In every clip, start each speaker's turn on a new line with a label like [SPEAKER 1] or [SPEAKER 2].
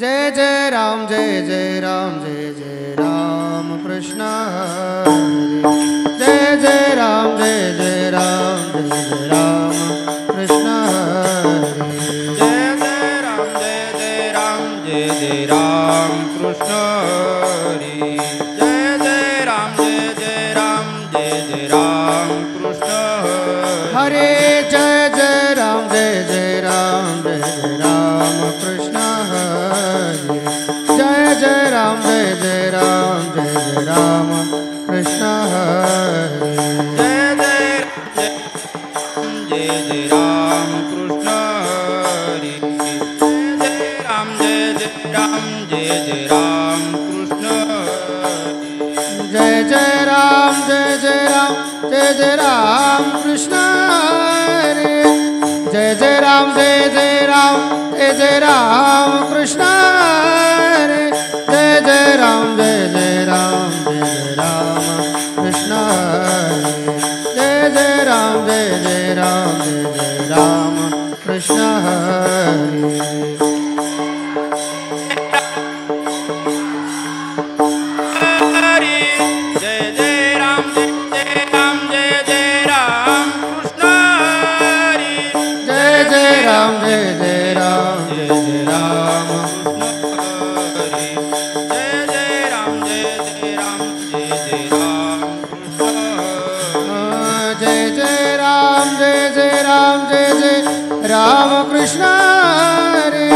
[SPEAKER 1] जय जय राम जय जय राम जय जय राम कृष्ण हरे। जय जय राम जय जय राम जय जय राम कृष्ण हरे।
[SPEAKER 2] जय जय राम जय जय राम जय जय राम कृष्ण हरे। जय जय राम जय जय राम जय जय राम कृष्ण
[SPEAKER 1] हरे। जय जय राम जय जय राम जय जय राम कृष्ण हरे। जय जय राम जय जय राम जय जय राम कृष्ण हरे।
[SPEAKER 2] जय जय राम कृष्ण हरे। जय राम जय जय राम जय जय राम कृष्ण हरे।
[SPEAKER 1] जय जय राम जय जय राम जय जय राम कृष्ण हरे। जय जय राम जय जय राम जय जय राम कृष्ण हरे। जय जय राम जय जय राम जय जय राम कृष्ण हरे। जय जय राम जय जय राम जय जय राम कृष्ण हरे।
[SPEAKER 2] जय जय राम जय जय राम जय जय राम कृष्ण हरे।
[SPEAKER 1] जय जय राम जय जय राम जय जय राम
[SPEAKER 2] जय जय राम जय जय राम जय जय राम कृष्ण हरे।
[SPEAKER 1] जय जय राम जय जय राम जय जय राम कृष्ण हरे।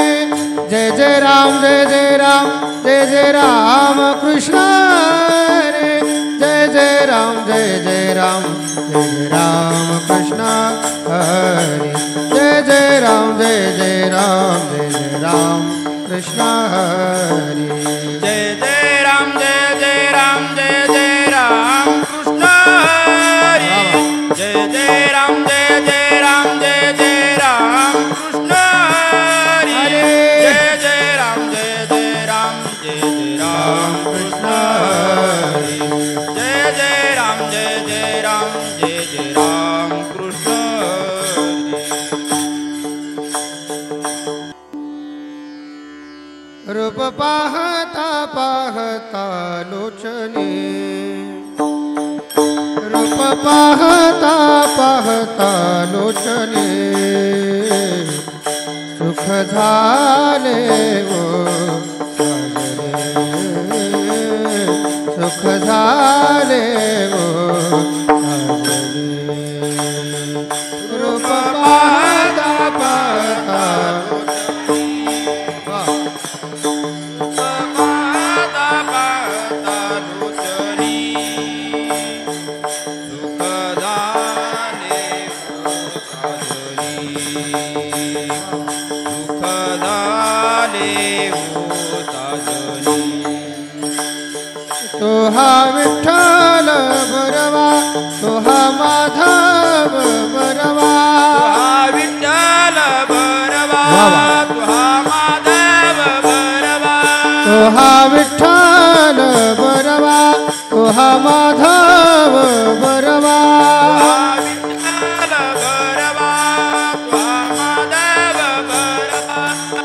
[SPEAKER 1] जय जय राम जय जय राम जय जय राम कृष्ण हरे। जय जय राम जय जय राम जय जय राम कृष्ण हरे। जय जय राम जय जय राम जय जय राम कृष्ण हरे।
[SPEAKER 2] जय जय राम जय जय राम जय जय राम कृष्ण हरे। जय जय राम जय जय राम जय जय राम कृष्ण हरे। जय जय राम जय जय राम जय जय राम कृष्ण हरे। जय जय राम जय जय राम जय जय राम कृष्ण हरे।
[SPEAKER 1] रूप पाहता पाहता लोचने। रूप पाहता पाहता लोचने। सुख झाले ओ साजरे। सुख झाले ओ साजरे। रूप पाहता पाहता तोहा विठ्ठल बरवा तोहा माधव बरवा।
[SPEAKER 2] विठ्ठल बरवा तुहा माधव बरवा।
[SPEAKER 1] तोहा विठ्ठल बरवा तोहा माधव बरवा।
[SPEAKER 2] विठ्ठल बरवा तुहा माधव बरवा।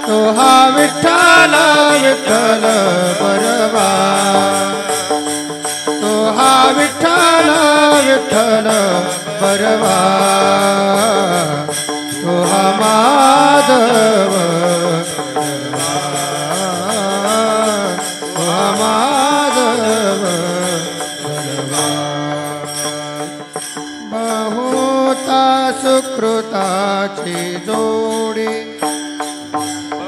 [SPEAKER 1] तोहा विठ्ठल विठ्ठल बरवा। तोहा विठ्ठल विठ्ठल बरवा। तोहा माधव बरवा। तोहा माधव बरवा। बहुता सुकृताची जोडी।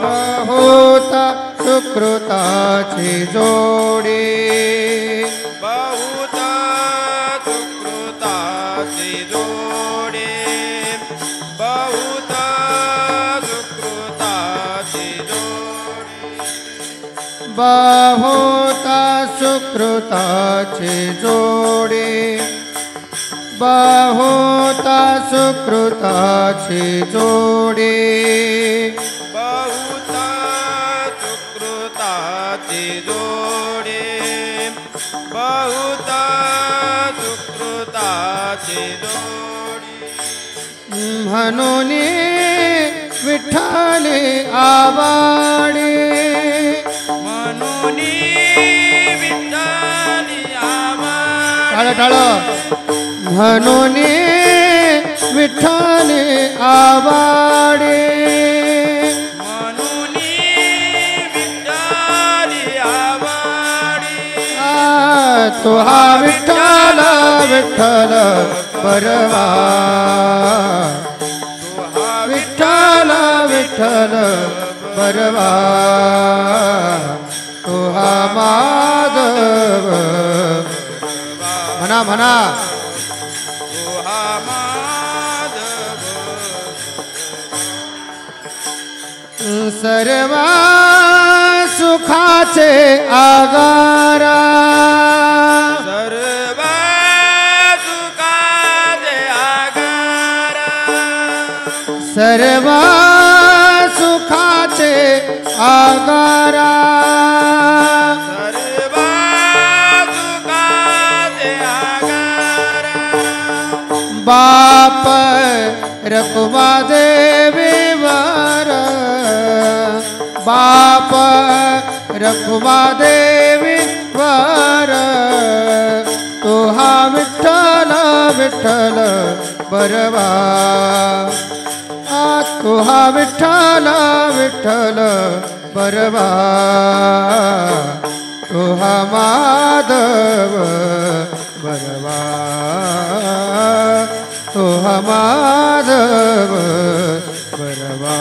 [SPEAKER 1] बहुता सुकृताची जोडी।
[SPEAKER 2] बहुत सुकृताची जोडी। बहुत सुकृताची जोडी।
[SPEAKER 1] बहुता सुकृताची जोडी। बहुता सुकृताची जोडी।
[SPEAKER 2] बहुत सुकृताची जोडी। बहुत सुकृताची जोडी।
[SPEAKER 1] म्हणून विठ्ठले आवाडे। टाळ टाळ म्हणून विठ्ठले आवाडे
[SPEAKER 2] म्हणून विठ्ठली आवाडी
[SPEAKER 1] तो हा विठ्ठल विठ्ठल परवा विठ्ठल विठ्ठल परवा तो हा माधव म्हणा म्हणा सर्व सुखाचे आगारा
[SPEAKER 2] सर्व सुखाचे आगारा
[SPEAKER 1] सर्व सुखाचे आगारा
[SPEAKER 2] सर्व सुखाचे आगारा
[SPEAKER 1] बाप रखुमा देवी वर बाप रखुमा देवी वर तो हा विठ्ठल विठ्ठल बरवा तो हा विठ्ठल विठ्ठल बरवा तो हा माधव बरवा तो हा माधव बरवा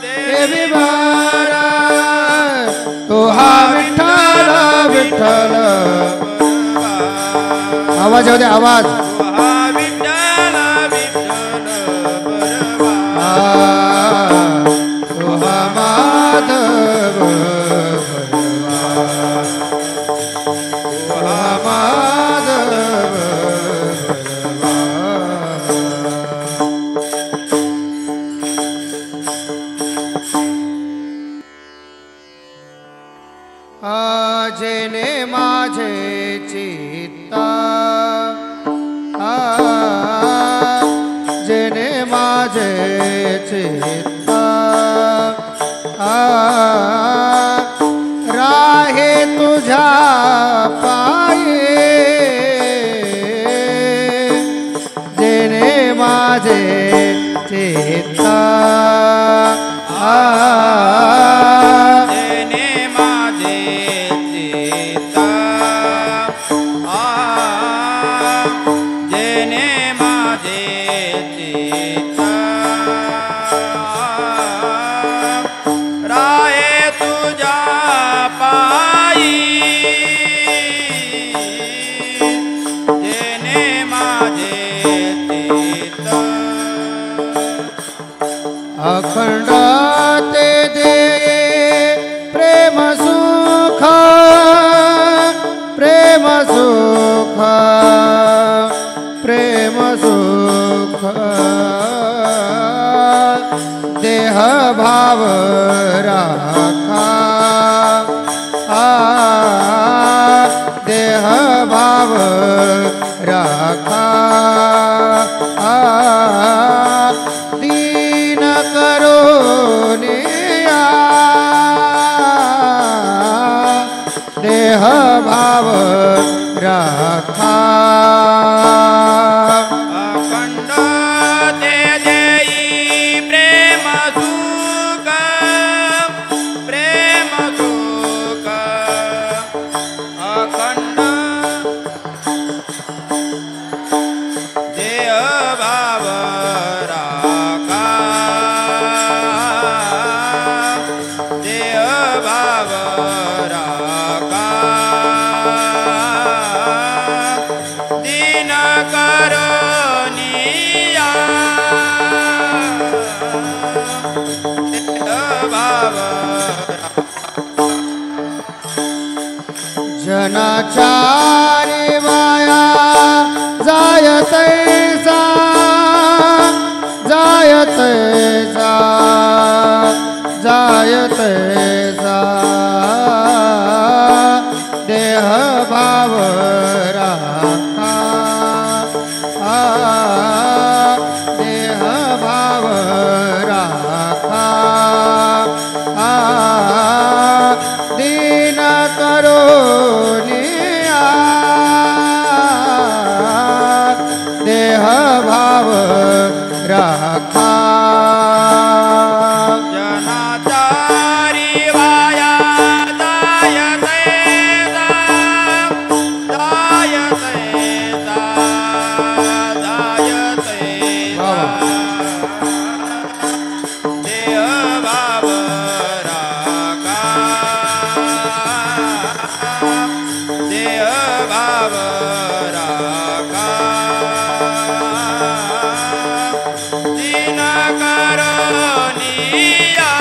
[SPEAKER 1] देवी बारा तो हा विठ्ठल विठ्ठल आवाज येऊ दे आवाज
[SPEAKER 2] विठ्ठल विठ्ठल
[SPEAKER 1] तो हा माधव बरवा तो हा माधव जेने माझे चित्ता जेने माझे चित्ता राहे तुझ्या पाये जेने माझे चित्ता अखंड ते दे प्रेम सुख प्रेम सुख प्रेम सुख देह भाव राखा देह भाव राखा दीन करो देह भाव राखा
[SPEAKER 2] अखंड ते देई प्रेम सुख अखंड देह भाव राखा देह भाव राखा दीन करोनिया देह भाव
[SPEAKER 1] जनाचारी वाया जायतैसा जायतैसा जायतैसा देह भाव राखा देह भाव
[SPEAKER 2] भाव राखा दीन करुणिया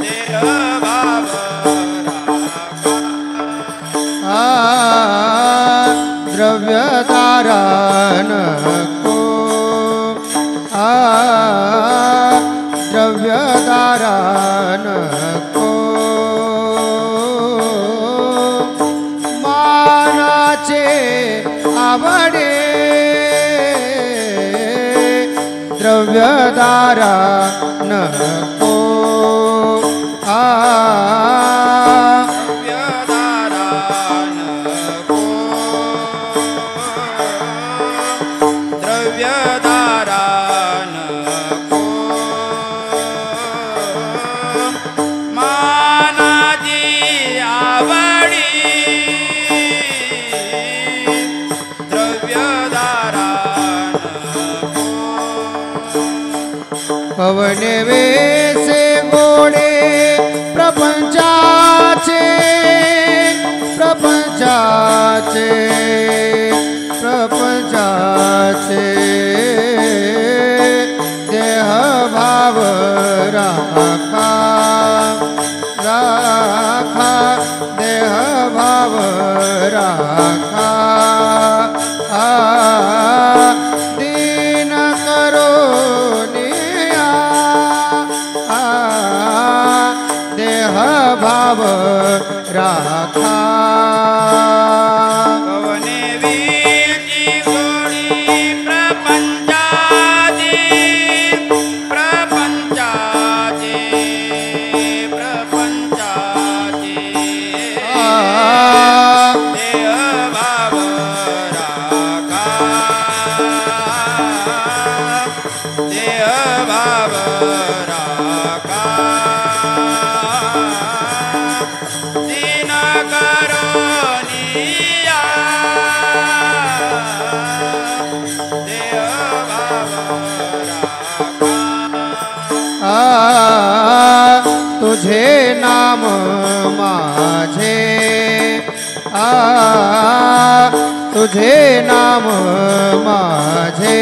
[SPEAKER 2] देह भाव राखा
[SPEAKER 1] द्रव्य धारण को द्रव्य धारण को मानाचे आवडे द्रव्य धारण को पवने वेसे गोडे प्रपंचाचे प्रपंचाचे प्रपंचाचे देह भाव राखा राखा देह भाव राखा दीन करुणिया देह भाव राखा
[SPEAKER 2] पवने वीची गोडी प्रपंचाची प्रपंचाची प्रपंचाची देह भाव राखा देह भाव राखा दीन करुणिया देह भाव राखा
[SPEAKER 1] तुझे नाम माझे तुझे नाम माझे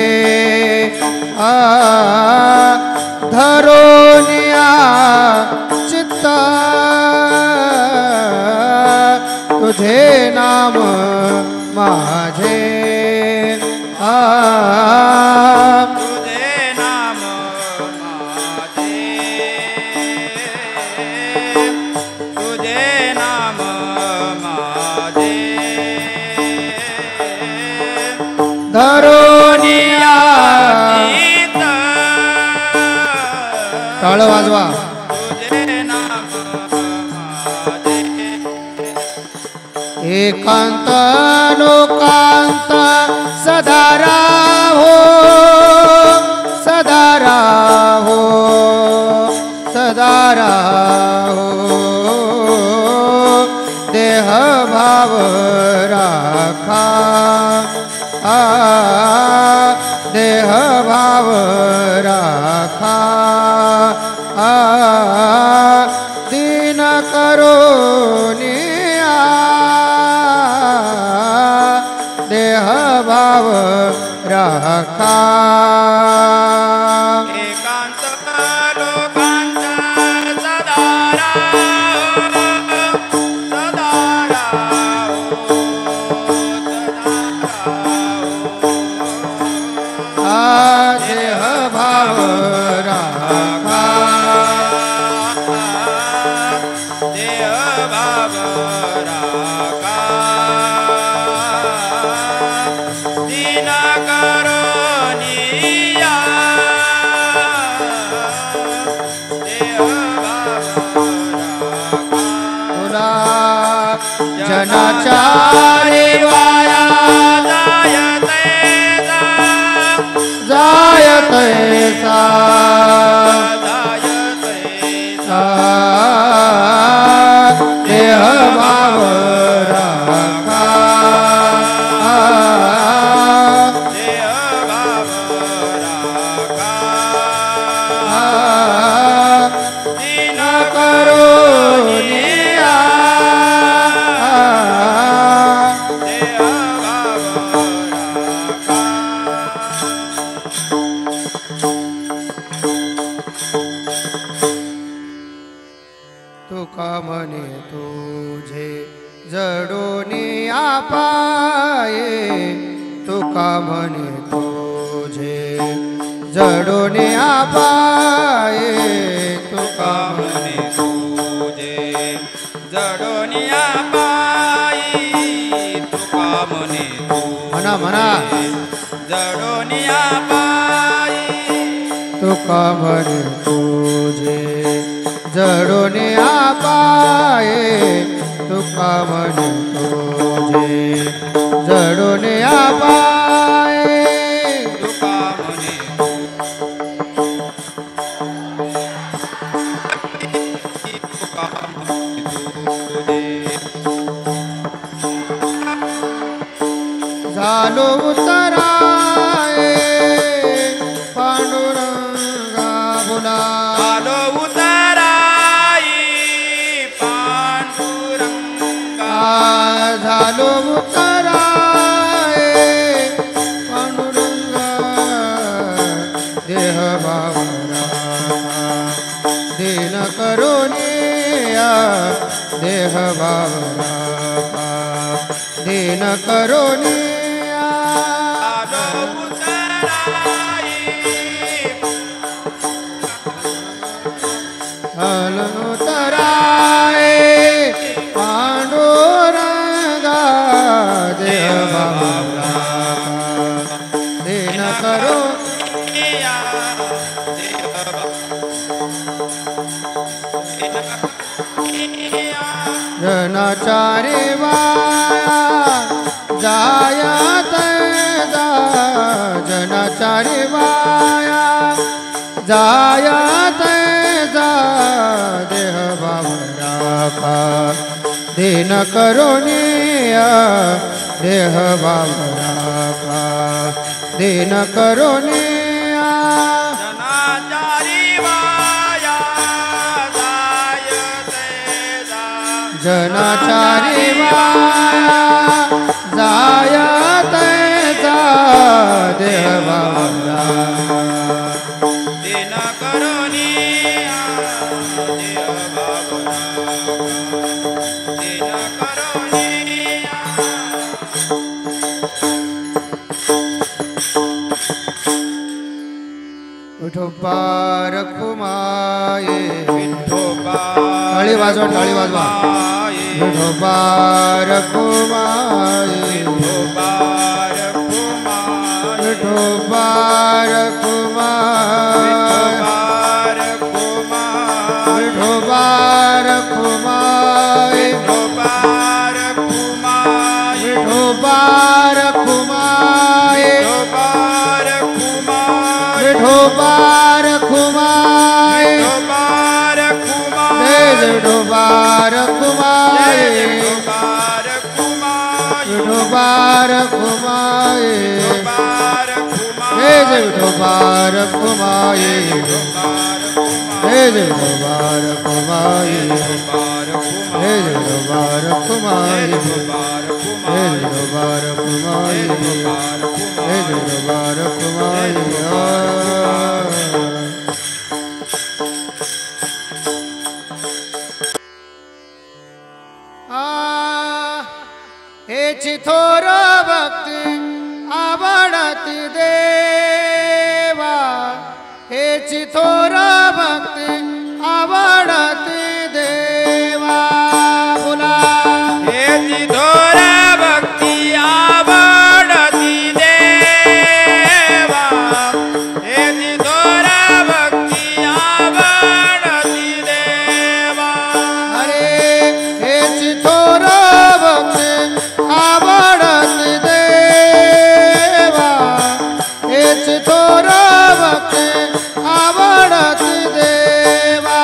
[SPEAKER 1] धरोनिया चित्त तुझे नाम माझे
[SPEAKER 2] तुझे नाम माझे तुझे नाम माझे
[SPEAKER 1] धरोनिया
[SPEAKER 2] चित्त
[SPEAKER 1] टाळ वाजवा
[SPEAKER 2] तुझे नाम माझे
[SPEAKER 1] एकांत लोकांत सदा राहो सदा राहो सदा राहो देह भाव राखा देह भाव राखा दीन करुणिया देह भाव राखा
[SPEAKER 2] एकांत लोकांत सदा राहो सदा राहो
[SPEAKER 1] देह भाव राखा
[SPEAKER 2] देह भाव राखा दीन करुणिया देह भाव
[SPEAKER 1] तुला जनाच्या वाया जायते सा देह भाव राखा
[SPEAKER 2] देह भाव राखा दीन
[SPEAKER 1] करुणिया जडोनी आपाये तुका म्हणे तुझे जडोनी आपाये तुका म्हणे
[SPEAKER 2] तुझे जडोनिया पायी तुका म्हणे
[SPEAKER 1] म्हणा म्हणा
[SPEAKER 2] जडोनिया पायी
[SPEAKER 1] तुका म्हणे तुझे जडोनी आपाये तुका म्हणे तुझे जडोनी आपाये
[SPEAKER 2] तुका म्हणे तुका म्हणे तुझे
[SPEAKER 1] झालो उतराये पांडुरंगा बोला
[SPEAKER 2] आलो उतराई पांडुरंगा
[SPEAKER 1] झालो उतराये पांडुरंगा देह बाबरा दिन करोनिया देह बाबरा दिन करोनिया
[SPEAKER 2] आलो उतराई
[SPEAKER 1] हलनुतराये पांडुरंगा देह बाबरा दिन करो जनाचारी वाया जायत जा जनाचारी वाया जायत जा देह बाबरा दिन करोनिया देह बाबरा दिन करोनिया
[SPEAKER 2] जनाचारी वाया जायते जा
[SPEAKER 1] जनाचारी वाया जायत जा देह बाबरा
[SPEAKER 2] दिन करोनिया देव बाबरा दिन करोनिया
[SPEAKER 1] विठोबार कुमाये
[SPEAKER 2] विठोबा
[SPEAKER 1] टाळी वाजवा टाळी वाजवा विठोबार कुमाये
[SPEAKER 2] विठोबार कुमार
[SPEAKER 1] विठोबार कुमार
[SPEAKER 2] विठोबार कुमार
[SPEAKER 1] विठोबार कुमाये
[SPEAKER 2] विठोबार कुमार
[SPEAKER 1] विठोबार कुमाये
[SPEAKER 2] विठोबार कुमार
[SPEAKER 1] विठोबार कुमाये
[SPEAKER 2] विठोबार कुमार
[SPEAKER 1] विठोबार कुमाये
[SPEAKER 2] विठोबार कुमार
[SPEAKER 1] विठोबार कुमाये
[SPEAKER 2] विठोबार कुमार
[SPEAKER 1] विठोबार कुमाये
[SPEAKER 2] विठोबार कुमार
[SPEAKER 1] विठोबार कुमाये
[SPEAKER 2] विठोबार कुमार
[SPEAKER 1] विठोबार कुमाये हेची थोर भक्ती आवडती देवा हेची थोर भक्ती आवडती देवा बोला
[SPEAKER 2] हेची थोर भक्ती आवडती देवा हेची थोर भक्ती आवडती देवा
[SPEAKER 1] अरे हेची थोर भक्ती आवडती देवा हेची थोर भक्ती आवडती देवा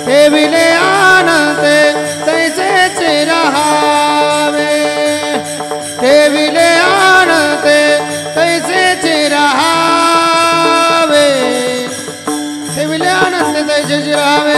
[SPEAKER 1] ठेविले आनंदे तैसेच रहावे ठेविले आनंदे तैसेच रहावे ठेविले आनंदे तैसेच रहावे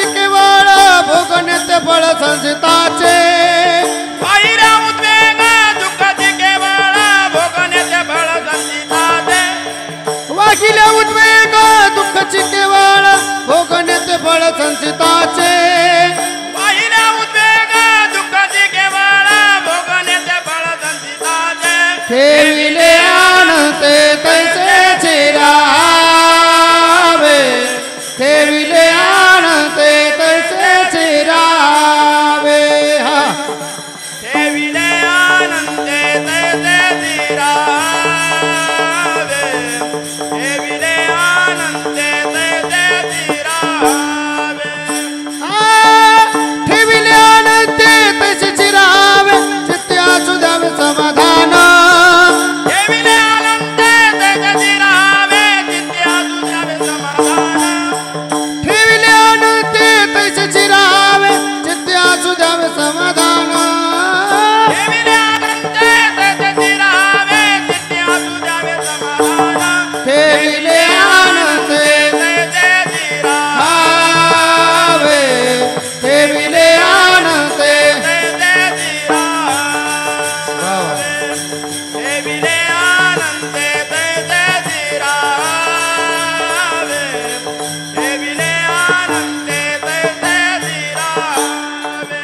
[SPEAKER 1] केवळ भोगण्याचे फळ संचिताचे
[SPEAKER 2] वाहिल्या उद्वेग दुःखाचे केवळ भोगण्याचे फळ संचिताचे
[SPEAKER 1] वाहिल्या उद्वेग दुःखाचे केवळ भोगण्याचे फळ संचिताचे
[SPEAKER 2] वाहिल्या उद्वेग दुःखाचे केवळ भोगण्याचे फळ संचिताचे
[SPEAKER 1] ठेविले आनंदे तैसेच रहावे ठेविले आनंदे तैसेच रहावे
[SPEAKER 2] ठेविले आनंदे तैसेच रहावे ठेविले आनंदे तैसेच रहावे
[SPEAKER 1] ठेविले आनंदे तैसेच रहावे चित्ते असू द्यावे समाधान
[SPEAKER 2] ठेविले आनंदे तैसेच रहावे चित्ते असू द्यावे समाधान
[SPEAKER 1] ठेविले आनंदे तैसेच रहावे चित्ते असू द्यावे समाधान
[SPEAKER 2] ठेविले आनंदे तैसेच रहावे चित्ते असू द्यावे समाधान
[SPEAKER 1] ठेविले आनंदे
[SPEAKER 2] तैसेच
[SPEAKER 1] रहावे ठेविले आनंदे
[SPEAKER 2] तैसेच रहावे ठेविले आनंदे तैसेच रहावे ठेविले आनंदे तैसेच रहावे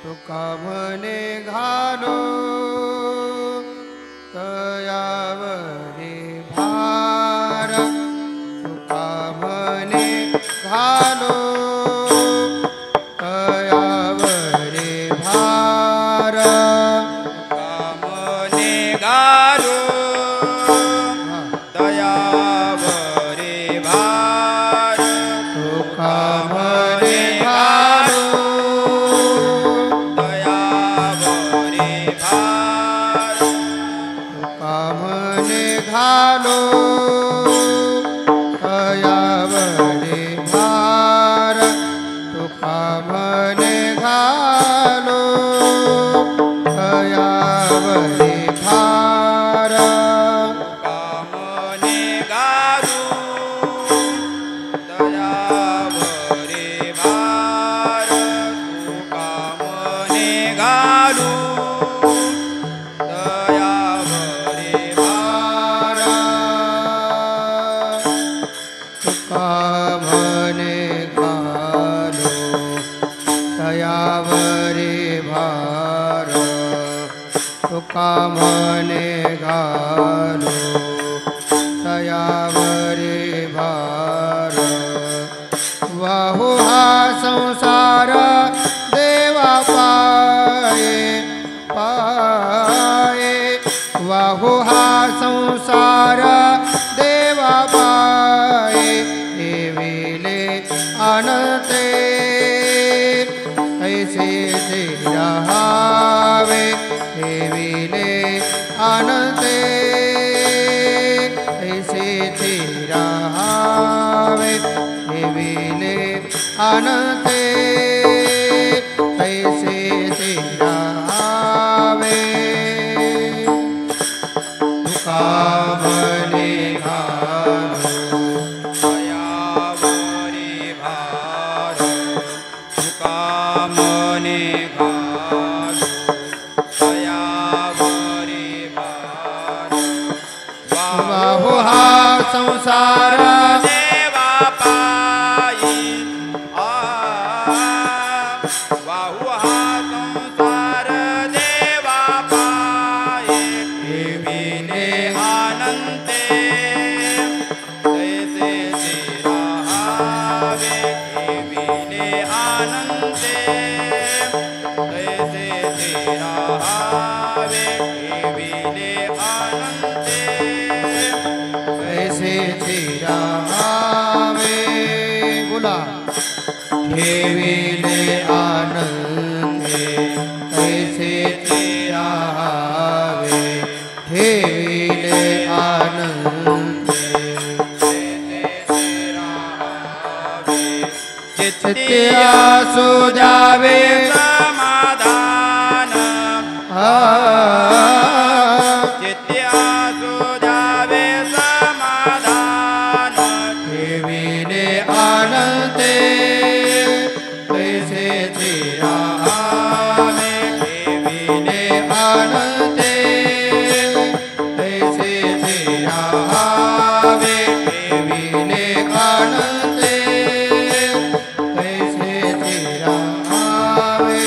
[SPEAKER 1] तुका म्हणे घालो तयावरी भार तुका म्हणे घालो तयावरी भार
[SPEAKER 2] कामने गालो दयावरे भार
[SPEAKER 1] तुका म्हणे घालो
[SPEAKER 2] दयावरे भार
[SPEAKER 1] तुका म्हणे घालो तयावरी भार तुका म्हणे घालो तयावरी भार
[SPEAKER 2] कामने गालो दयावरे भार तू कामने गालो दयावरे भार
[SPEAKER 1] तुका म्हणे घालो तयावरी भार तुका म्हणे घालो तयावरी भार वाहू हा संसार देवा पाये पाये वाहू हा संसार देवा पाये ठेविले आणते ऐसे ते रहावे ठेविले आणते ऐसे ते रहावे ठेविले आणते ऐसे ते रहावे तुका म्हणे संसार
[SPEAKER 2] देवा पायी वाहू हा संसार देवा पायी ठेविले अनंते तैसे राहावे ठेविले अनंते तैसे राहावे ठेविले अनंते
[SPEAKER 1] ऐसे राहावे बोला ठेविले आनंदे ऐसे राहावे ठेविले आनंदे चित्ते आसो जावे
[SPEAKER 2] समाधान चित्ते आसो जावे समाधान
[SPEAKER 1] ठेविले आनंदे ऐसे राहावे ठेविले आनंदे ऐसे राहावे ठेविले आनंदे ऐसे राहावे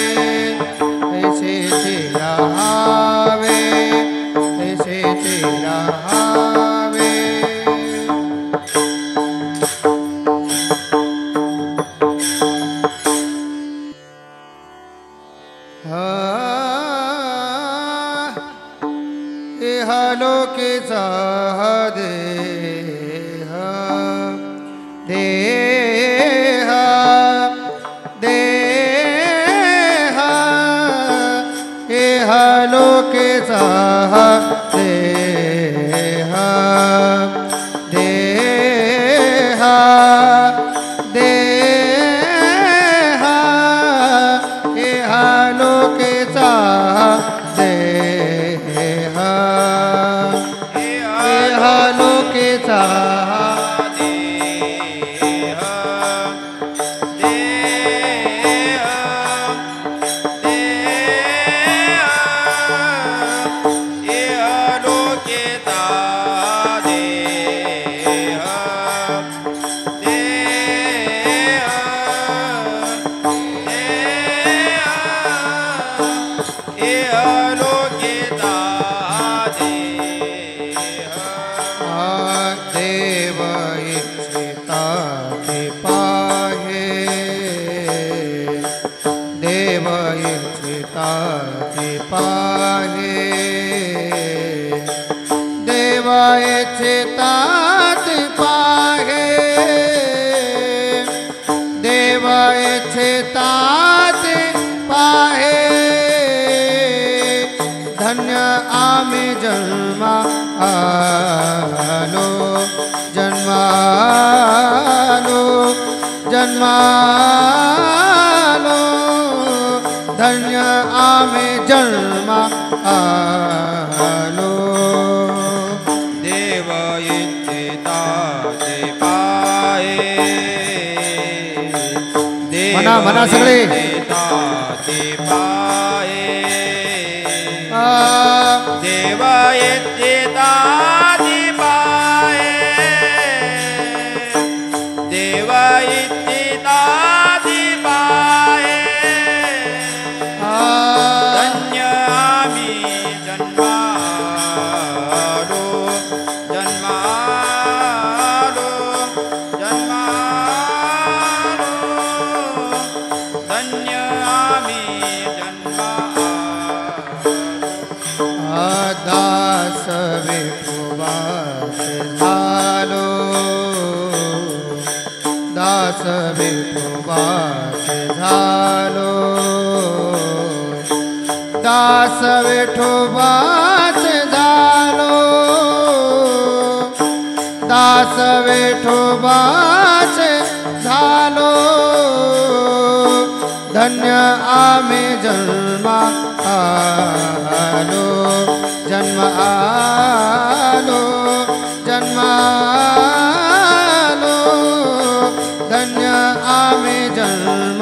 [SPEAKER 1] ऐसे राहावे ऐसे राहावे इहलोकीचा देह देह देह इहलोकीचा देह देह देह इहलोकीचा देह इहलोकीचा देव इच्छिता ते पाहे देव इच्छिता ते पाहे देव इच्छिता ते पाहे देव इच्छिता ते पाहे धन्य आम्ही जन्मा आलो जन्मालो जन्मालो धन्य आम्ही जन्मा आलो
[SPEAKER 2] देव इच्छिता ते पाये
[SPEAKER 1] म्हणा म्हणा सगळे
[SPEAKER 2] इच्छिता ते पाये देव इच्छिता ते पाये देव इच्छिता ते पाये धन्य आम्ही जन्मालो जन्मालो जन्मालो धन्य आम्ही जन्मालो
[SPEAKER 1] दास विठोबास झालो दास विठोबास झालो दास विठोबास झालो दास विठोबास झालो धन्य आम्ही जन्मा आलो जन्म आलो जन्मालो धन्य आम्ही जन्म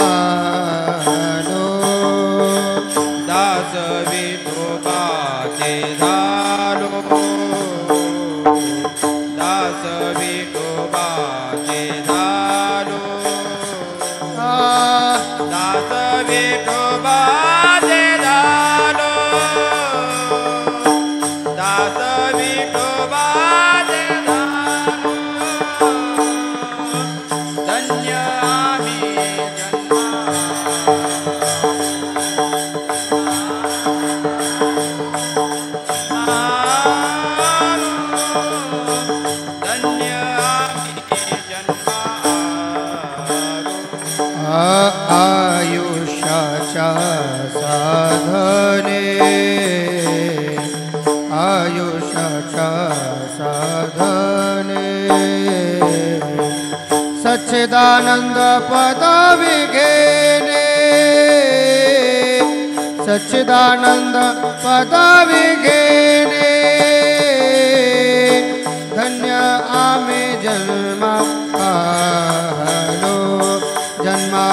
[SPEAKER 1] आलो
[SPEAKER 2] दास विठोबाचे झालो दास दास विठोबाचे झालो दास विठोबाचे झालो दास विठोबाचे झालो धन्य आम्ही
[SPEAKER 1] आयुष्याच्या साधने आयुष्याच्या साधने सच्चिदानंद पदवी घेणे सच्चिदानंद पदवी घेणे धन्य आम्ही जन्मा आलो जन्मालो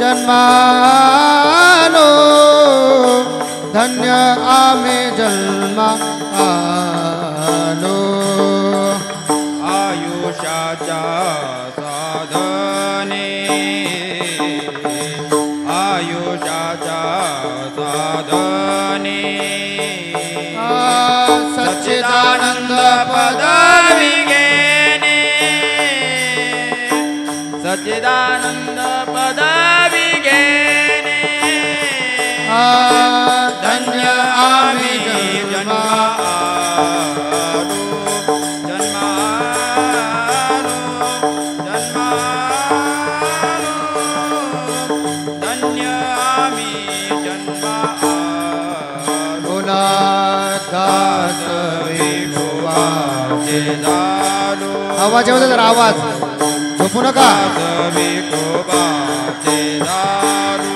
[SPEAKER 1] जन्मालो धन्य आम्ही जन्मा आलो
[SPEAKER 2] आयुष्याच्या साधने आयुष्याच्या साधने सच्चिदानंद पदवी घेणे सच्चिदानंद पदवी घेणे धन्य आम्ही जन्मालो जन्मालो जन्मालो धन्य आम्ही जन्मालो
[SPEAKER 1] दास
[SPEAKER 2] विठोबाचे झालो
[SPEAKER 1] आवाज येऊ दे जरा आवाज झोपू नका
[SPEAKER 2] दास विठोबाचे झालो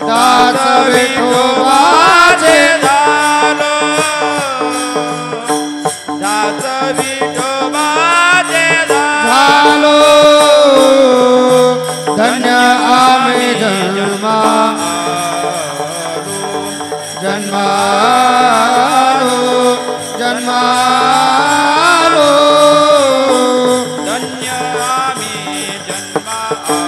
[SPEAKER 1] दास विठोबाचे
[SPEAKER 2] झालो दास विठोबाचे
[SPEAKER 1] झालो धन्य आम्ही जन्मा जन्मालो जन्मालो
[SPEAKER 2] धन्य आम्ही जन्मालो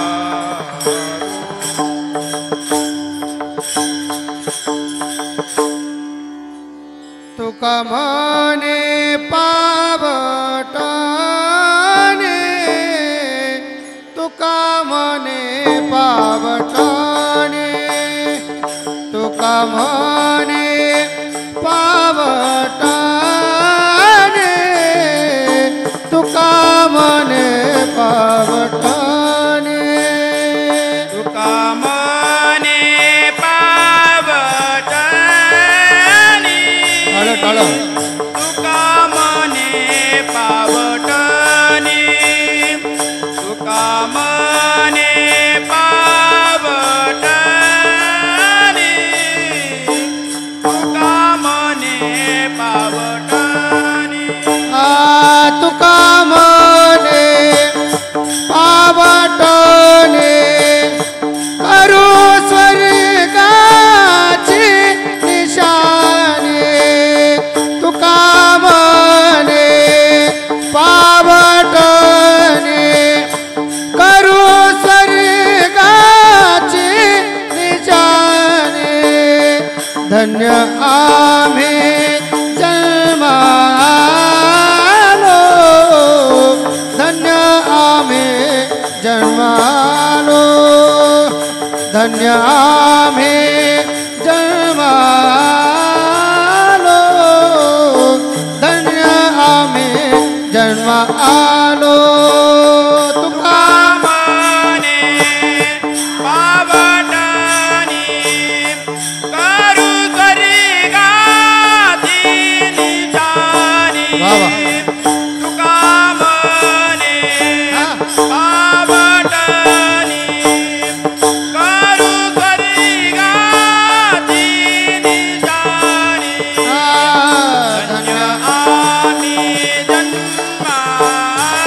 [SPEAKER 1] तुका म्हणे पावटाने तुका म्हणे पावटाने तुका म्हणे पावटाने तुका म्हणे पावटाने
[SPEAKER 2] तुका म्हणे पावटाने
[SPEAKER 1] टाळ
[SPEAKER 2] तुका म्हणे पावटाने तुका म्हणे पावटाने तुका म्हणे पावटाने
[SPEAKER 1] तुका म्हणे पावटाने करू स्वर्गाची निशाने तुका म्हणे पावटाने करू स्वर्गाची निशाने धन्य आम्ही जन्मालो धन्य आम्ही जन्मालो धन्य आम्ही जन्मालो धन्य आम्ही जन्म आलो तुका
[SPEAKER 2] म्हणे पावटाने करू स्वर्गाची निशाने
[SPEAKER 1] वा.
[SPEAKER 2] तुका म्हणे पावटाने करू स्वर्गाची निशाने धन्य आम्ही जन्मालो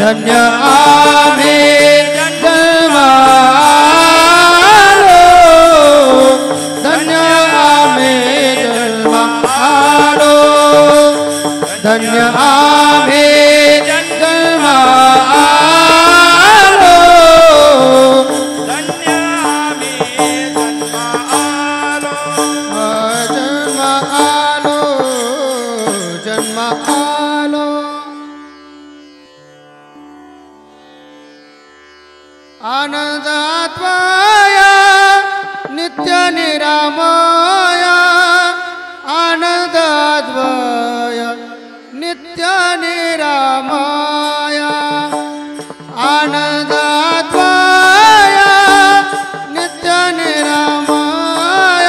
[SPEAKER 1] धन्य आम्ही जन्मालो, धन्य आम्ही जन्मालो, धन्य आम्ही जन्मालो,
[SPEAKER 2] धन्य आम्ही जन्मालो,
[SPEAKER 1] जन्मालो, जन्मालो. आनंदात्मय नित्य निरामय, आनंदात्मय नित्य निरामय, आनंदात्मय नित्य निरामय,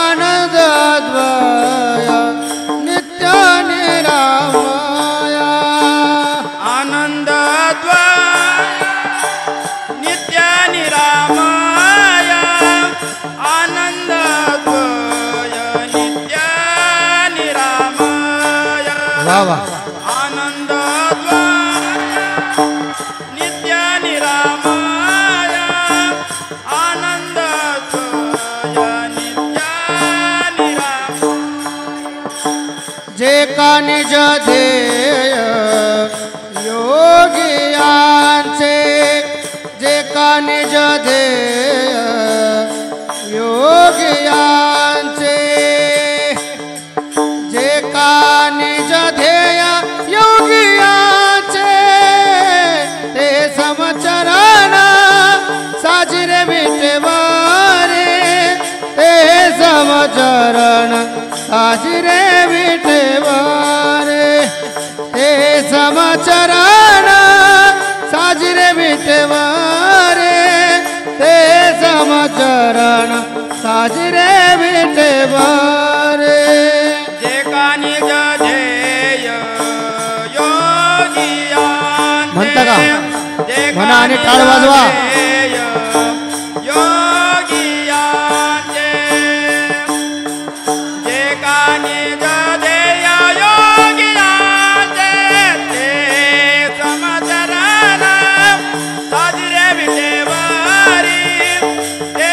[SPEAKER 1] आनंदात्मय नित्य निरामय,
[SPEAKER 2] आनंदात्मय नित्य निरामय, आनंदात्मय नित्य निरामय.
[SPEAKER 1] वाह वाह.
[SPEAKER 2] आनंदात्मय नित्य निरामय, आनंदात्मय नित्य निरामय.
[SPEAKER 1] जे का निज ध्येय योगियांचे, जे का निज ध्येय योगियांचे, जे का निज ध्येय योगियांचे, ते समचरण साजिरे विठेवारे, ते समचरण साजिरे विठेवारे, ते समचरण साजिरे विठेवारे, ते समचरण साजिरे विठेवारे.
[SPEAKER 2] जे का निज ध्येय योगियांचे,
[SPEAKER 1] म्हणता का?
[SPEAKER 2] जे का
[SPEAKER 1] म्हणा आणि टाळ
[SPEAKER 2] निज
[SPEAKER 1] वाजवा.
[SPEAKER 2] ध्येय योगियांचे, जे का निज ध्येय योगियांचे, ते समचरण साजिरे विठेवारी, ते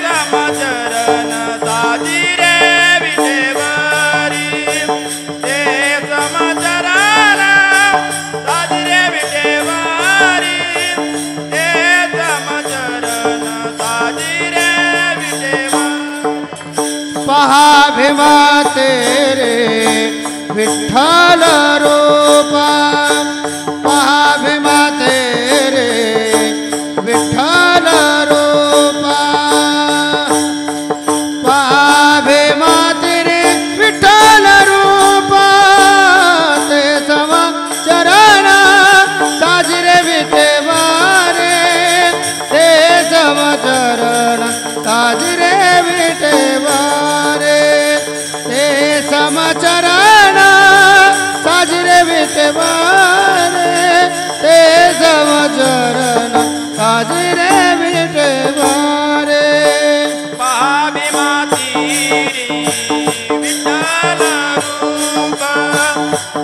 [SPEAKER 2] समचरण साजिरे विठेवारी, ते समचरण साजिरे विठेवारी, ते समचरण साजिरे विठेवारी.
[SPEAKER 1] पहा भीमा तेरे विठ्ठल रूपा, पहा भीमा तेरे विठ्ठल रूपा, पहा भीमा तेरे विठ्ठल रूपा, ते समचरण साजिरे विठेवारे, ते समचरण साजिरे विठेवारे, ते समचरण साजिरे विठेवारे, ते समचरण साजिरे विठेवारे.
[SPEAKER 2] पहा भीमा तीरी विठ्ठल रूप,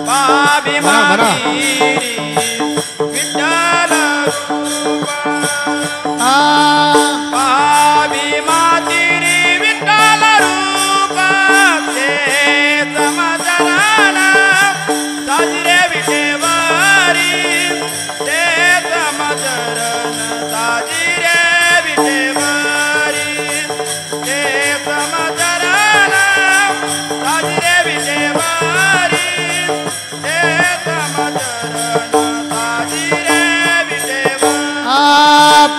[SPEAKER 2] पहा भीमा
[SPEAKER 1] म्हणा.
[SPEAKER 2] तीरी विठ्ठल रूप, पहा भीमा तीरी विठ्ठल रूप, ते समचरण साजिरे विठेवारी, ते समचरण साजिरे विठेवारी, ते समचरण साजिरे विठेवारी, ते समचरण साजिरे विठेवारी.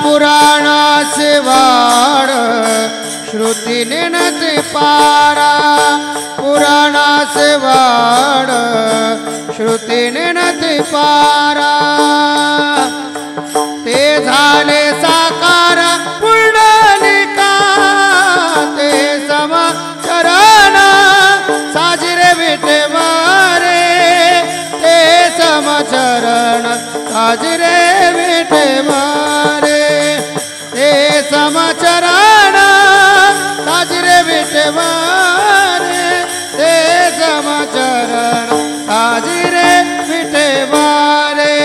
[SPEAKER 1] पुराणाचे वाड श्रुती नेणते पारा, पुराणाचे वाड श्रुती नेणते पारा, ते झाले साकार पुंडलिका, ते समचरण साजिरे विठेवारे, ते समचरण साजिरे विठेवारे, ते समचरण साजिरे विठेवारे, ते समचरण साजिरे विठेवारे.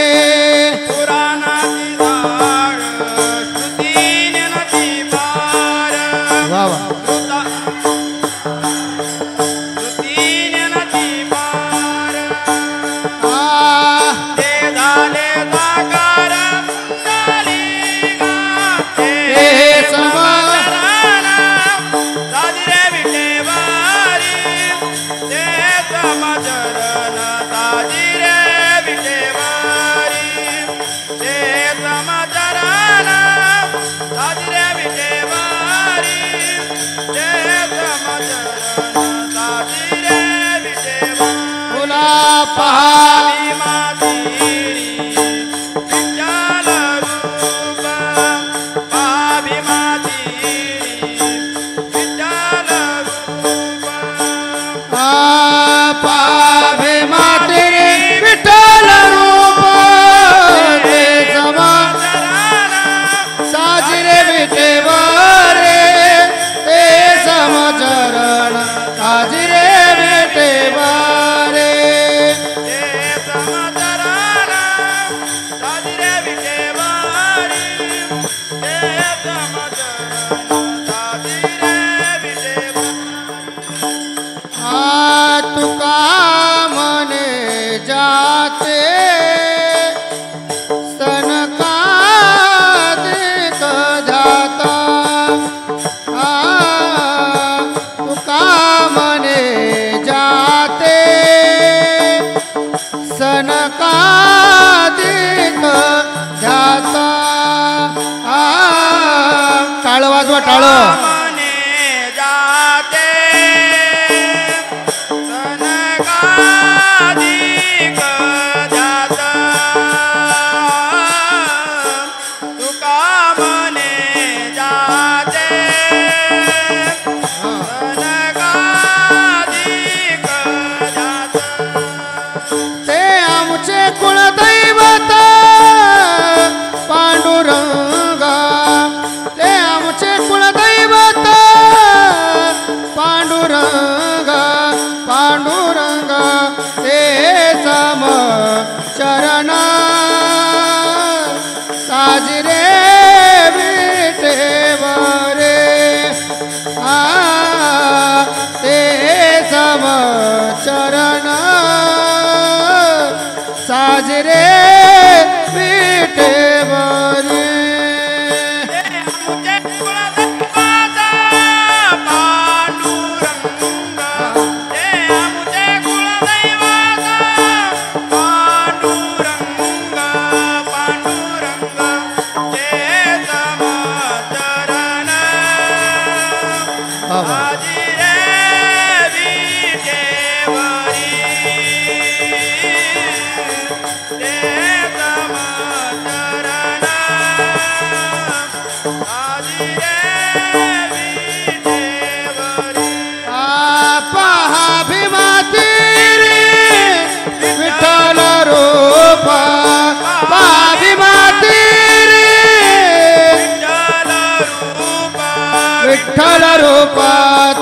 [SPEAKER 1] विठ्ठल रूपा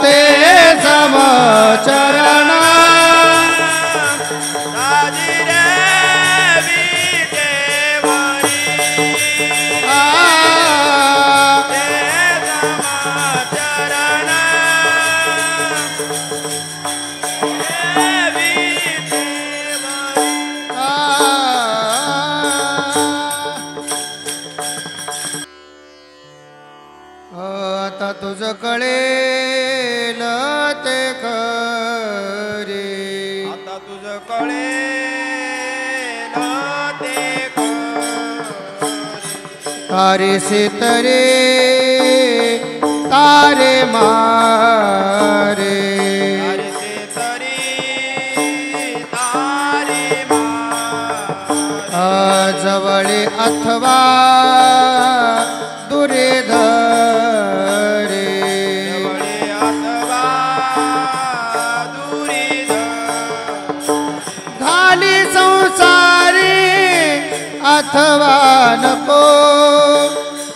[SPEAKER 1] ते समचरण तुझ कळेल ते खरे
[SPEAKER 2] आता तुझ कळेल ते खरे
[SPEAKER 1] तारे से तरे तारे मारे
[SPEAKER 2] तारे से तरे तारे मारे
[SPEAKER 1] जवळे अथवा दुरे अथवा नको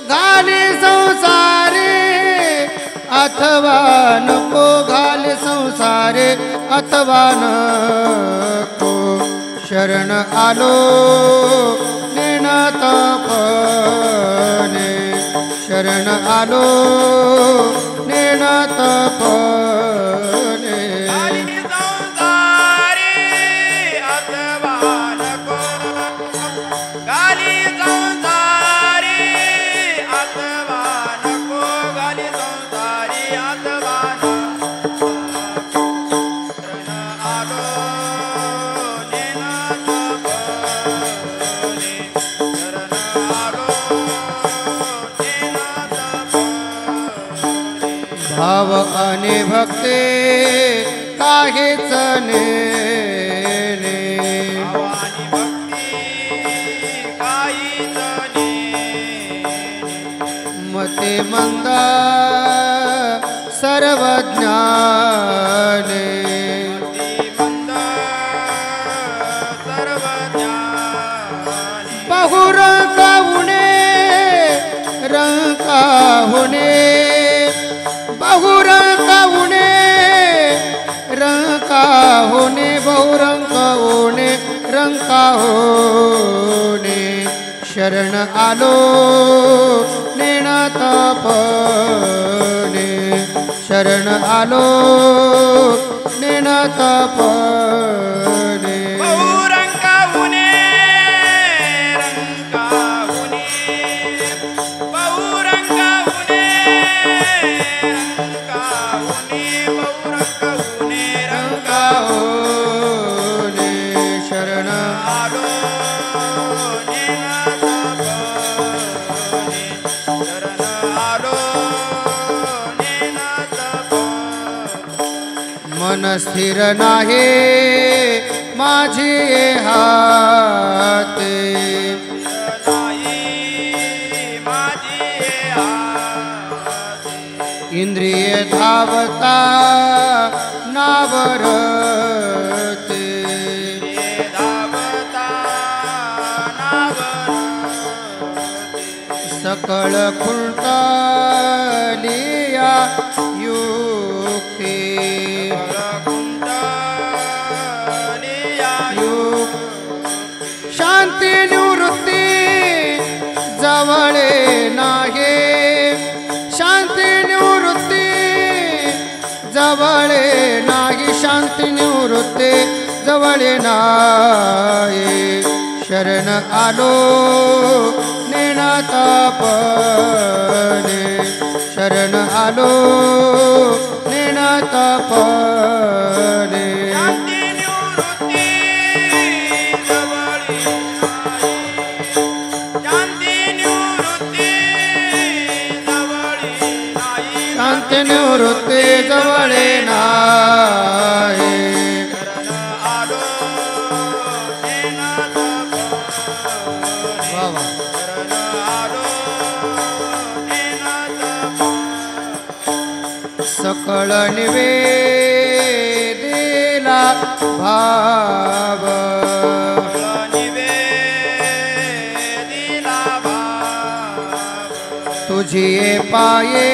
[SPEAKER 1] घाली संसारे अथवा नको घाली संसारे अथवा नको शरण आलो नेणतपणे शरण आलो नेणतपणे भाव आणि भक्ती काहीच नेणे मतिमंद सर्वज्ञाने बहुरंग उणे रंका होणे बहुरंग उणे रंका होणे बहुरंग होणे रंका होणे शरण आलो नेणतपणे शरण आलो नेणतपणे मन स्थिर नाही माझी हाते इंद्रिय धावता नावरते सकळ खुंटलिया युक्ती शांती निवृत्ती जवळे नाही शांती निवृत्ती जवळे नाही शांती निवृत्ती जवळे नाही शरण आलो नेणतपणे शरण आलो नेणतपणे शांती निवृत्ती जवळे नाही सकळ निवेदिला भाव तुझी पाये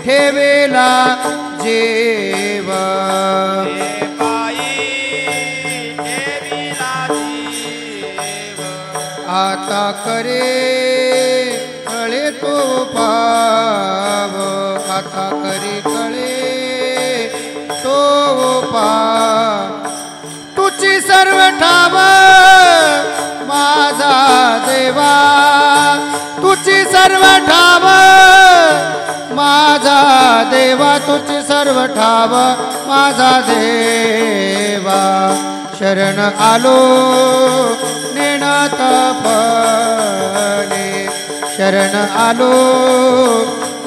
[SPEAKER 1] ठेवेला जीव आता करे कळे तो पाव आता करी कळे तो पाव तुझी सर्व ठाव माझा देवा तुझी सर्व ठाव माझा देवा तुझी सर्व ठाव माझा देवा शरण आलो नेणतपणे शरण आलो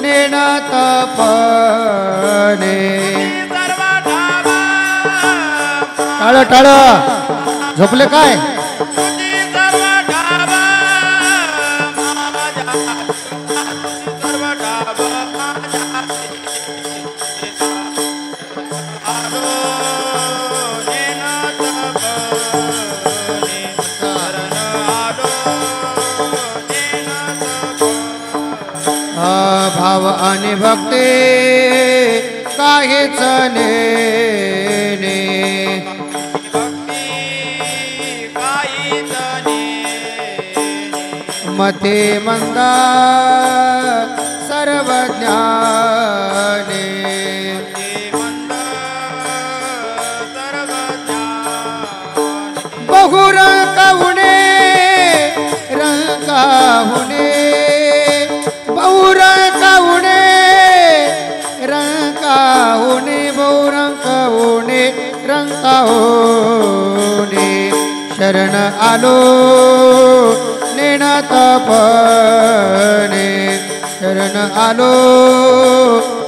[SPEAKER 1] नेणतपणे टाळ टाळ झोपले काय भाव आणि भक्ती काहीच नेणे मते मंदा सर्वज्ञाने बहुरंग उणे रंगा उणे बहुरंग उणे रंगा उणे बहुरंग उणे रंगा उणे शरण आलो नेणतपणे शरण आलो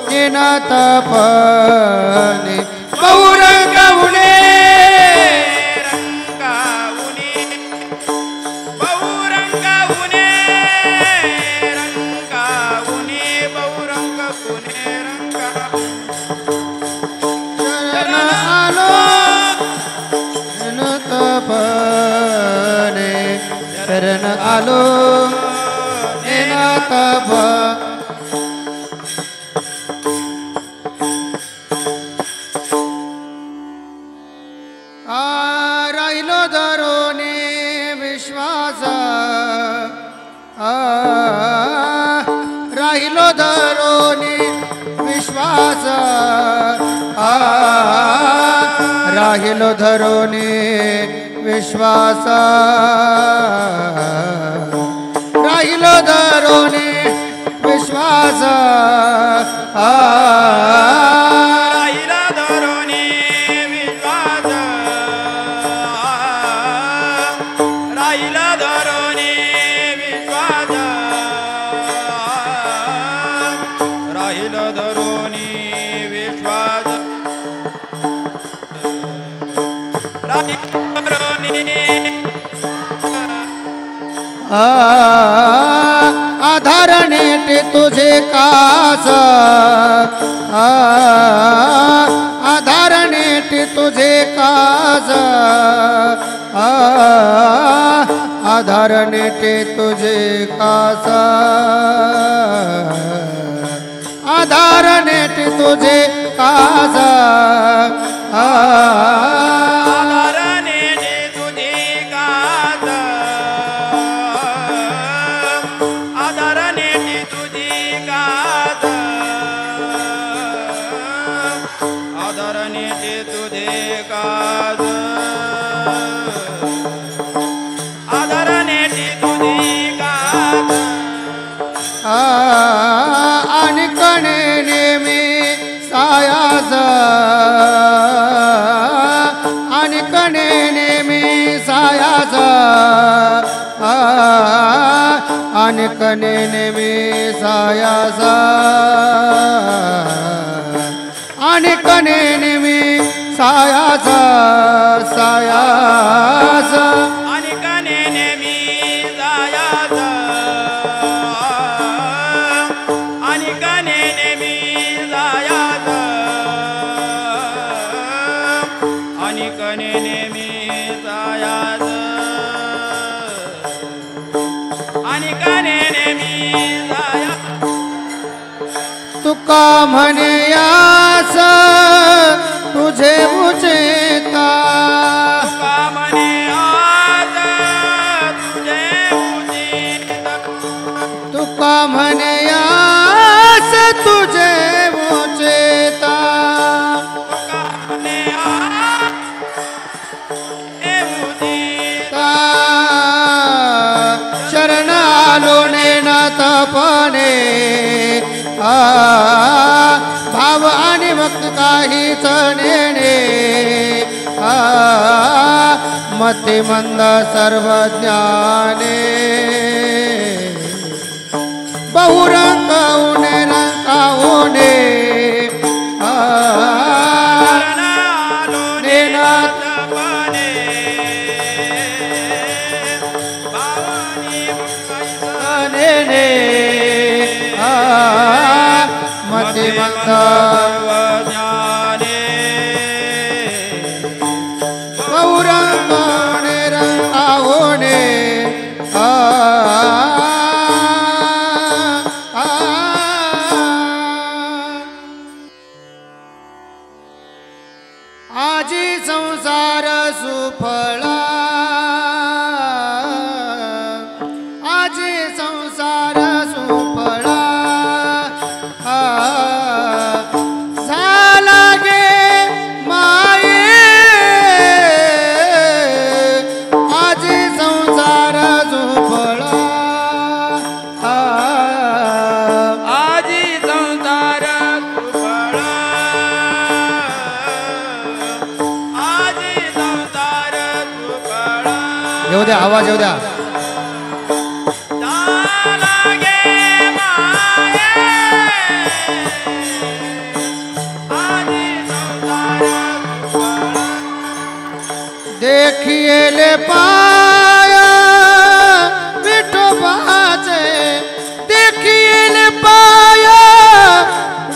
[SPEAKER 1] नेणतपणे बहुरंग उणे
[SPEAKER 2] रंगा उणे
[SPEAKER 1] शरण आलो नेनाथ राहिलो धरोने विश्वास राहिलो धरोने विश्वास राहिलो धरोने विश्वास राहिलो धरोने विश्वास
[SPEAKER 2] राहिला धरोनी विश्वास राहिला धरोनी विश्वास राहिला धरोनी विश्वास राहिला धरोनी
[SPEAKER 1] आधार नेटे तुझे कास आधार नेटे तुझे कास आधार नेटे तुझे कास आधार नेटे तुझे कास
[SPEAKER 2] आधारने जे तुझे कास आधारने जे तुझे कास आधारने जे तुझे कास आधारने जे तुझे कास
[SPEAKER 1] आणि कणे नेमी सायास आणि कणे नेमी सायास आणि कणे नेमी सायास आणि कणे नेमी सायास सायास
[SPEAKER 2] आणि कने नेमी जायास आणि कने नेमी जायास आणि कने नेमी जायास आणि कने नेमी जायास
[SPEAKER 1] तुका म्हणे यास तुझे उचेता
[SPEAKER 2] तुका म्हणे आज तुझे उचित
[SPEAKER 1] तुका म्हणे यास तुझे उचेता
[SPEAKER 2] तुका म्हणे आज हे उचित
[SPEAKER 1] शरण आलो नेनाथपणे भाव आणि भक्त काहीच नेणे मती मंद सर्व ज्ञाने बहुरंग उणे रंकावणे
[SPEAKER 2] शरणालो
[SPEAKER 1] नेनाथ
[SPEAKER 2] नेनाथपणे भावानी भक्ताईचा
[SPEAKER 1] नेणे मती मंद
[SPEAKER 2] ज्ञाने
[SPEAKER 1] गौरंग रंगावणे आजी संसार सुफळा आजी संसार सुफळा झाला गे माये आजी संसार सुफळा
[SPEAKER 2] आजी संसार सुफळा आजी संसार सुफळा
[SPEAKER 1] येऊ द्या आवाज येऊ द्या
[SPEAKER 2] झाला गे माये आजी संसार सुफळा
[SPEAKER 1] देखिएले पाय विठोबाचे देखिएले पाय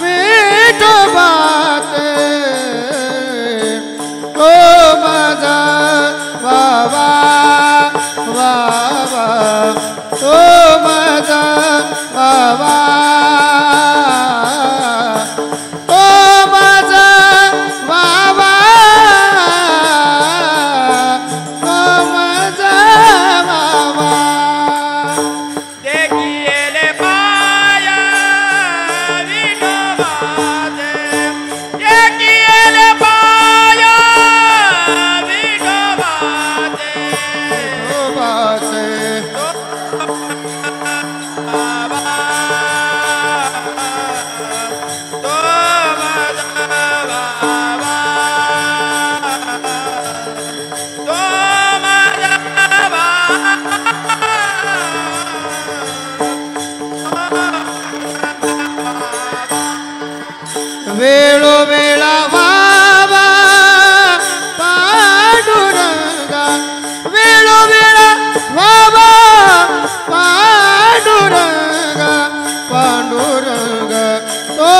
[SPEAKER 1] विठोबाचे ओ माझा बाबा बाबा तो माझा बाबा तो माझा बाबा तो माझा बाबा
[SPEAKER 2] देखिएले पाया विठोबाचे देखिएले पाया विठोबाचे
[SPEAKER 1] बाबाचे वेळोवेळा बाबा पांडुरंगा वेळोवेळा बाबा पांडुरंगा पांडुरंग तो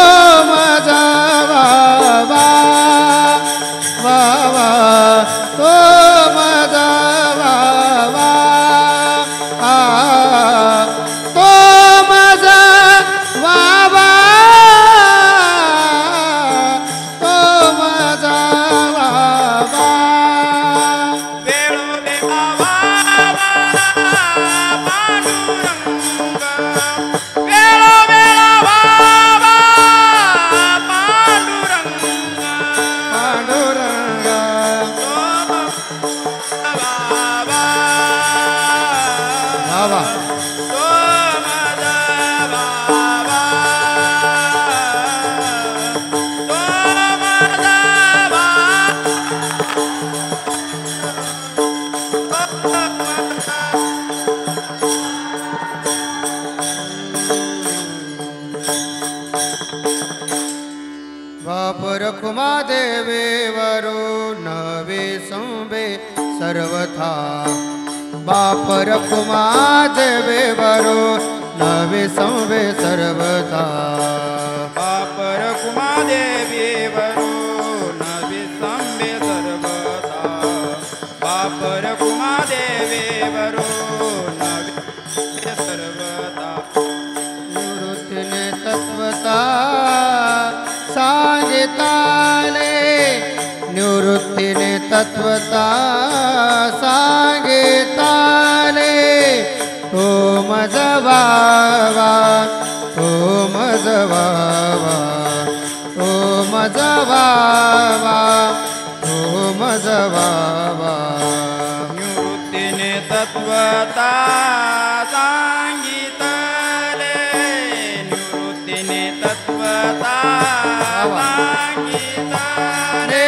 [SPEAKER 1] माझा बाबा बाबा तो माझा बाबा तो माझा बाबा रखुमा देवे वरो नवे संबे सर्वथा बाप रखुमा देवे वरो नवे संबे सर्वथा
[SPEAKER 2] बाप रखुमा देवे वरो नवे संबे सर्वथा बाप रखुमा देवे वरो नवे सर्वथा
[SPEAKER 1] निवृत्तीने तत्वता सांगिताले निवृत्तीने तत्वता सांगिताले तो माझा बाबा तो माझा बाबा तो माझा बाबा तो माझा बाबा
[SPEAKER 2] निवृत्तीने तत्वता सांगितले निवृत्तीने तत्वता सांगितले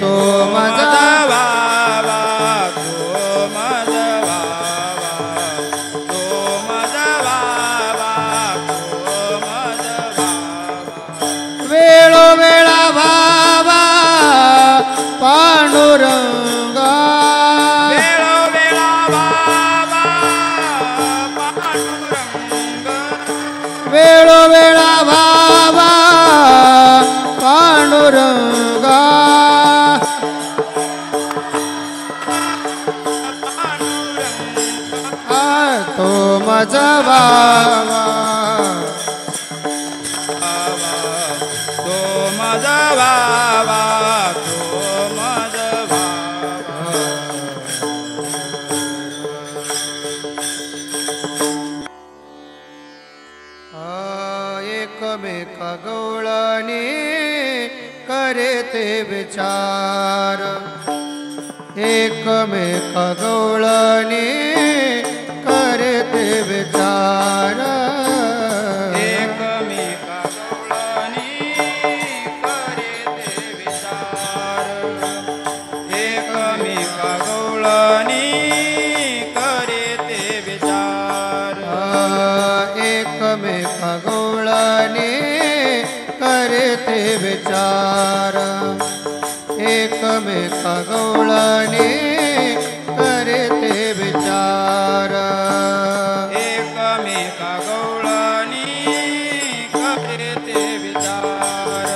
[SPEAKER 1] तो माझा
[SPEAKER 2] बाबा तो माझा बाबा तो माझा बाबा तो माझा बाबा
[SPEAKER 1] वेळोवेळा बाबा पांडुरंगा
[SPEAKER 2] वेळोवेळा बाबा पांडुरंग
[SPEAKER 1] वेळोवेळा बाबा पांडुरंगा तो माझा बाबा
[SPEAKER 2] तो माझा बाबा तो माझा बाबा
[SPEAKER 1] एकमेका गवळणी करे ते विचार एकमेका गवळणी करे ते विचार
[SPEAKER 2] एकमेका गवळणी करे ते विचार एकमेका गवळणी करे ते विचार
[SPEAKER 1] एकमेका गवळणी करे ते विचार एकमेका गवळणी करे ते विचार
[SPEAKER 2] एकमेका गवळणी करे ते विचार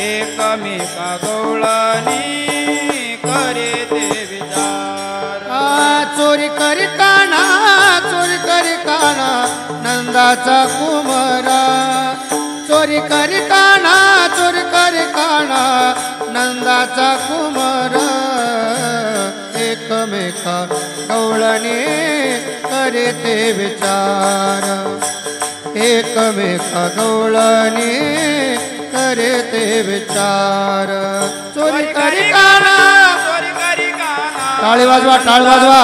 [SPEAKER 2] एकमेका गवळणी करे ते विचार
[SPEAKER 1] चोरी करिताना नंदाचा कुमारा चोरी करी काना चोरी करी काना नंदाचा कुमार एकमेका गवळणी करे ते विचार एकमेका गवळणी करे ते विचार चोरी करी काना टाळी वाजवा टाळी वाजवा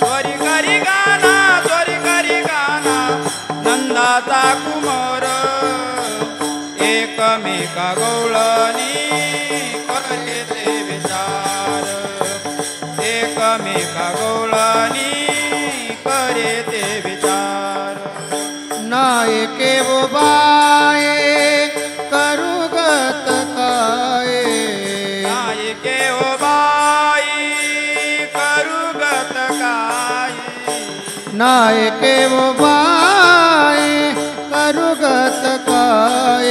[SPEAKER 2] चोरी करी गाना नंदाचा कुमार एकमेका गवळणी करे ते विचार एकमेका गवळणी करे ते विचार
[SPEAKER 1] नायके वो बाये करुगत काय
[SPEAKER 2] नायके ओ बाई करुगत काय
[SPEAKER 1] नायके वो बाये करुगत काय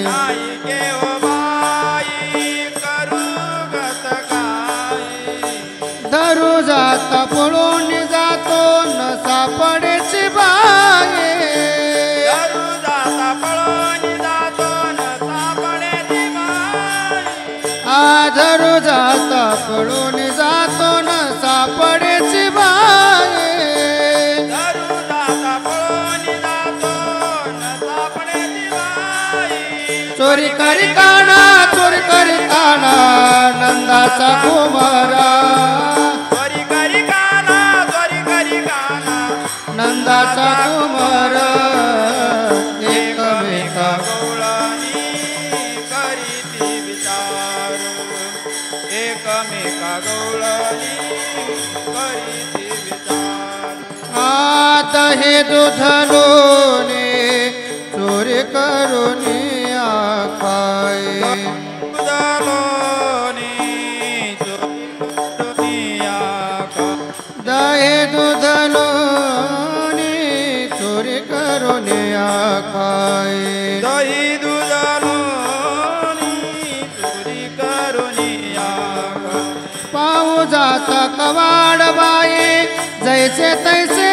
[SPEAKER 2] नायके ओ बाई करुगत काय
[SPEAKER 1] धरू जाता पळून जातो न सापडेची बाये
[SPEAKER 2] धरू जाता पळून जातो न सापडेची बाई
[SPEAKER 1] धरू जाता पळून जातो न सापडेची बाये
[SPEAKER 2] धरू जाता पळून जातो न सापडेची बाई
[SPEAKER 1] चोरी करी काना नंदाचा कुमारा
[SPEAKER 2] चोरी करी गाना
[SPEAKER 1] नंदाचा कुमार एकमेका
[SPEAKER 2] गवळणी करीती विचार एकमेका गवळणी करीती विचार
[SPEAKER 1] आता हे दुधलोने चोरी करून काय
[SPEAKER 2] दुधलोनी चोरी करून
[SPEAKER 1] दहे दुधलोने चोरी करून काय
[SPEAKER 2] दही दुधलोनी चोरी करून
[SPEAKER 1] पाहू जाता कवाड बाये जैसे तैसे